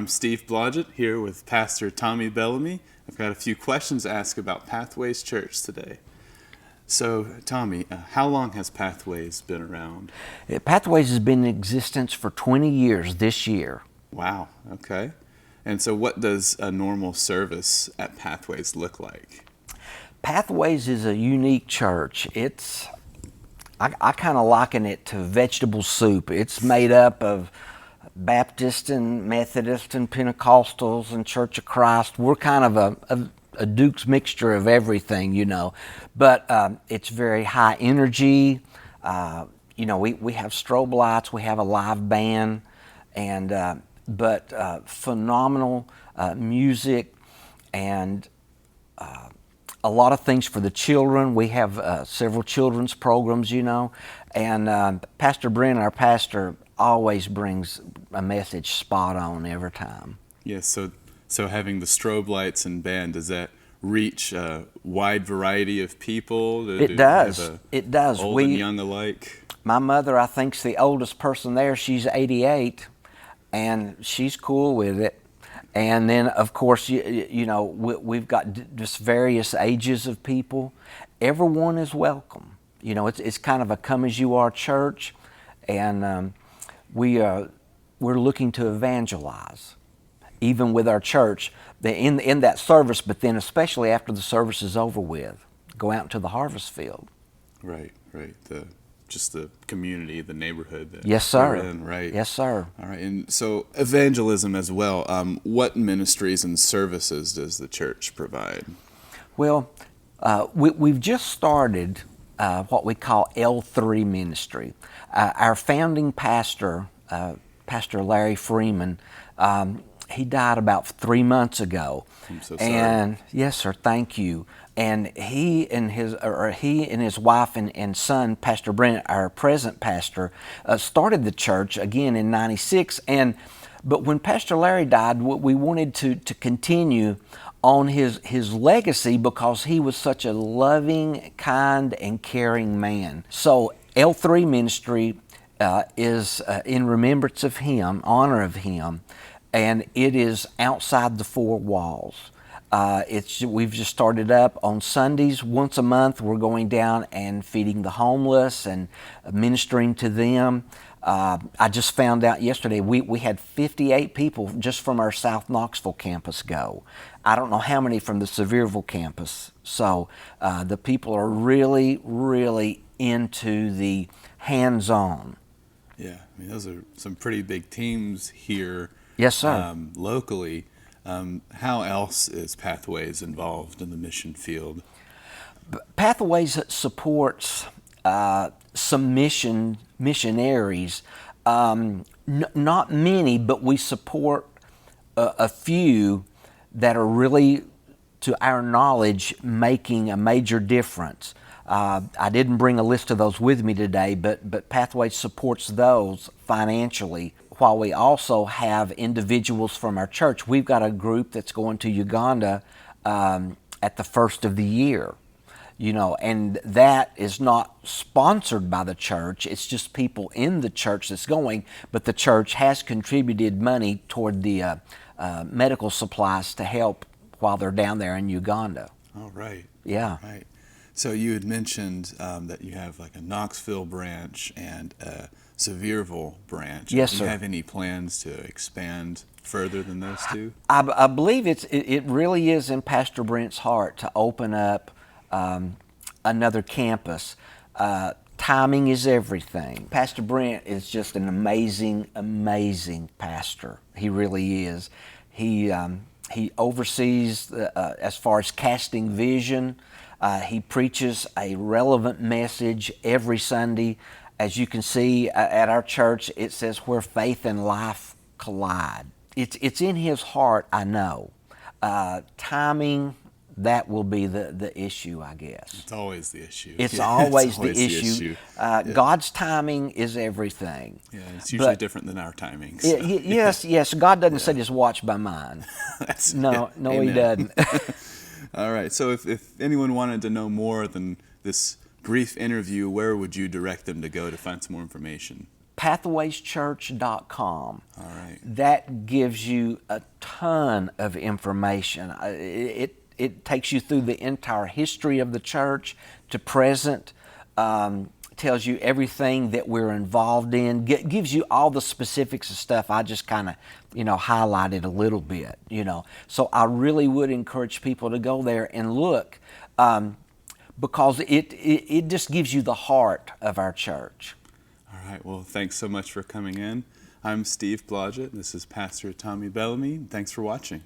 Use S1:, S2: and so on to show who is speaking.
S1: I'm Steve Blodgett here with Pastor Tommy Bellamy. I've got a few questions to ask about Pathways Church today. So, Tommy, how long has Pathways been around?
S2: Pathways has been in existence for 20 years this year.
S1: Wow, okay. And so what does a normal service at Pathways look like?
S2: Pathways is a unique church. I kind of liken it to vegetable soup. It's made up of Baptist and Methodist and Pentecostals and Church of Christ. We're kind of a Duke's mixture of everything, you know. But it's very high energy. We have strobe lights. We have a live band, and phenomenal music and a lot of things for the children. We have several children's programs, you know, and Pastor Brent, our pastor, always brings a message spot on every time.
S1: Yes, so having the strobe lights and band, does that reach a wide variety of people?
S2: It does. It does.
S1: Old and young alike?
S2: My mother, I think, is the oldest person there. She's 88, and she's cool with it. And then, of course, we've got just various ages of people. Everyone is welcome. You know, it's kind of a come-as-you-are church, and we're looking to evangelize, even with our church, in that service, but then especially after the service is over with, go out into the harvest field.
S1: Right. Just the community, the neighborhood that
S2: yes, sir.
S1: We're in, right?
S2: Yes, sir.
S1: All right, and so evangelism as well. What ministries and services does the church provide?
S2: Well, we've just started what we call L3 ministry. Our founding pastor, Pastor Larry Freeman, he died about 3 months ago.
S1: I'm so sorry.
S2: And yes, sir. Thank you. And he and his wife and son, Pastor Brent, our present pastor, started the church again in '96. But when Pastor Larry died, we wanted to continue on his legacy because he was such a loving, kind, and caring man. So L3 Ministry is in remembrance of him, honor of him, and it is outside the four walls. We've just started up on Sundays. Once a month, we're going down and feeding the homeless and ministering to them. I just found out yesterday we had 58 people just from our South Knoxville campus go. I don't know how many from the Sevierville campus. So the people are really, really into the hands-on.
S1: Yeah, I mean, those are some pretty big teams here.
S2: Yes, sir.
S1: Locally. How else is Pathways involved in the mission field?
S2: Pathways supports some missionaries. Not many, but we support a few that are really, to our knowledge, making a major difference. I didn't bring a list of those with me today, but Pathways supports those financially. While we also have individuals from our church, we've got a group that's going to Uganda at the first of the year, you know, and that is not sponsored by the church. It's just people in the church that's going, but the church has contributed money toward the medical supplies to help while they're down there in Uganda.
S1: Oh, right.
S2: Yeah.
S1: Right. So you had mentioned that you have like a Knoxville branch and a Sevierville branch.
S2: Yes, sir.
S1: Do you have any plans to expand further than those two?
S2: I believe it really is in Pastor Brent's heart to open up another campus. Timing is everything. Pastor Brent is just an amazing, amazing pastor. He really is. He oversees as far as casting vision. He preaches a relevant message every Sunday. As you can see at our church, it says where faith and life collide. It's in his heart, I know. Timing, that will be the issue, I guess.
S1: It's always the issue.
S2: It's
S1: Yeah,
S2: always
S1: it's always
S2: the issue.
S1: Yeah.
S2: God's timing is everything.
S1: Yeah, it's usually different than our timing. So.
S2: Yes. God doesn't set his watch by mine. No,
S1: Amen.
S2: he doesn't.
S1: All right. So if anyone wanted to know more than this brief interview, where would you direct them to go to find some more information?
S2: pathwayschurch.com.
S1: All right.
S2: That gives you a ton of information. It takes you through the entire history of the church to present, tells you everything that we're involved in, gives you all the specifics of stuff. I just kind of, highlighted a little bit, So I really would encourage people to go there and look, because it just gives you the heart of our church.
S1: All right. Well, thanks so much for coming in. I'm Steve Blodgett. This is Pastor Tommy Bellamy. Thanks for watching.